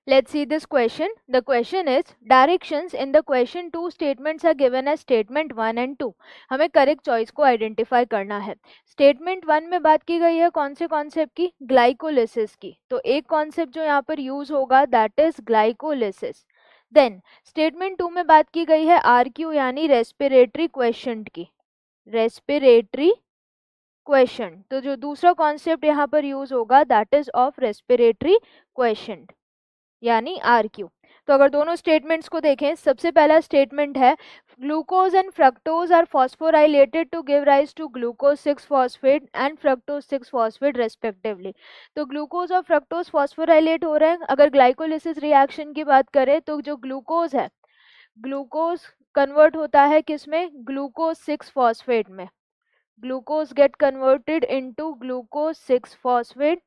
Let's see this question. The question is directions in the question 2 statements are given as statement 1 and 2. हमें correct choice को identify करना है. Statement 1 में बात की गई है कौन से कॉन्सेप्ट की? ग्लाइकोलिसिस की. तो एक कॉन्सेप्ट जो यहाँ पर यूज होगा that is glycolysis. Then statement 2 में बात की गई है आरक्यू यानी रेस्पिरेटरी क्वेश्चन की. Respiratory question. तो जो दूसरा कॉन्सेप्ट यहाँ पर यूज होगा that is of respiratory question यानी आरक्यू. तो अगर दोनों स्टेटमेंट्स को देखें, सबसे पहला स्टेटमेंट है glucose and fructose are phosphorylated to give rise to glucose 6 phosphate and fructose 6 phosphate respectively. तो ग्लूकोज और फ्रक्टोज फॉस्फोराइलेट हो रहे हैं. अगर ग्लाइकोलिसिस रिएक्शन की बात करें तो जो ग्लूकोज है, ग्लूकोज कन्वर्ट होता है किसमें? ग्लूकोज 6 फॉस्फेट में. Glucose get converted into glucose 6 phosphate.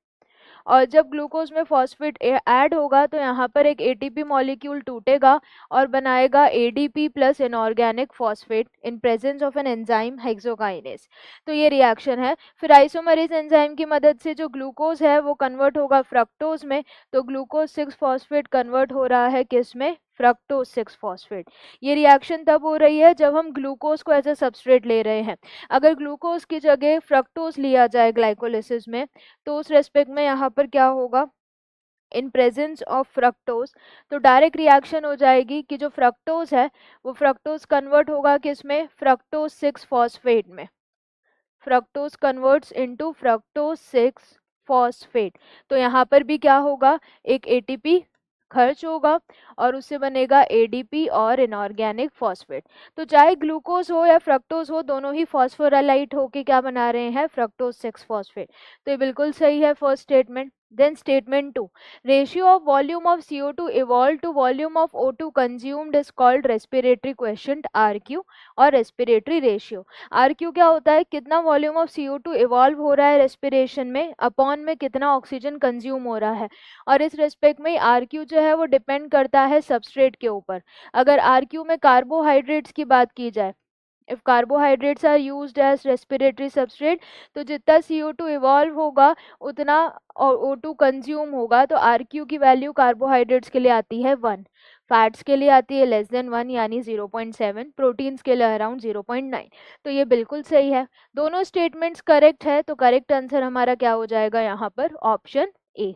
और जब ग्लूकोज में फॉस्फेट ऐड होगा तो यहाँ पर एक एटीपी मॉलिक्यूल टूटेगा और बनाएगा ADP plus inorganic phosphate in presence of an enzyme hexokinase. तो ये रिएक्शन है. फिर आइसोमरेज एंजाइम की मदद से जो ग्लूकोज है वो कन्वर्ट होगा फ्रक्टोज में. तो ग्लूकोज 6 फॉस्फेट कन्वर्ट हो रहा है किस में? Fructose 6 phosphate. ये रिएक्शन तब हो रही है जब हम ग्लूकोज को एज ए सबस्ट्रेट ले रहे हैं. अगर ग्लूकोज की जगह फ्रक्टोज लिया जाए ग्लाइकोलिसिस में तो उस रेस्पेक्ट में यहाँ पर क्या होगा? इन प्रेजेंस ऑफ फ्रक्टोज तो डायरेक्ट रिएक्शन हो जाएगी कि जो फ्रक्टोज है वो फ्रक्टोज कन्वर्ट होगा किस में? फ्रक्टोज 6 फॉस्फेट में. Fructose converts into fructose 6 phosphate. तो यहाँ पर भी क्या होगा? एक एटीपी खर्च होगा और उससे बनेगा एडीपी और इनऑर्गेनिक फॉस्फेट. तो चाहे ग्लूकोज हो या फ्रक्टोज हो, दोनों ही फॉस्फोराइलेट होके क्या बना रहे हैं? Fructose 6 phosphate. तो ये बिल्कुल सही है first statement. Then statement 2, ratio of volume of CO2 evolve to volume of O2 consumed is called respiratory question RQ और रेस्पिरेटरी रेशियो. आरक्यू क्या होता है? कितना वॉल्यूम ऑफ CO2 इवॉल्व हो रहा है रेस्पिरेशन में अपॉन में कितना ऑक्सीजन कंज्यूम हो रहा है. और इस रेस्पेक्ट में आरक्यू जो है वो डिपेंड करता है सबस्ट्रेट के ऊपर. अगर आरक्यू में कार्बोहाइड्रेट्स की बात की जाए, if carbohydrates are used as respiratory substrate, तो जितना CO2 इवॉल्व होगा उतना और O2 कंज्यूम होगा. तो आरक्यू की वैल्यू कार्बोहाइड्रेट्स के लिए आती है 1, फैट्स के लिए आती है लेस देन 1 यानी 0.7, प्रोटीन्स के लिए अराउंड 0.9. तो ये बिल्कुल सही है. दोनों स्टेटमेंट्स करेक्ट है. तो करेक्ट आंसर हमारा क्या हो जाएगा यहाँ पर? Option A.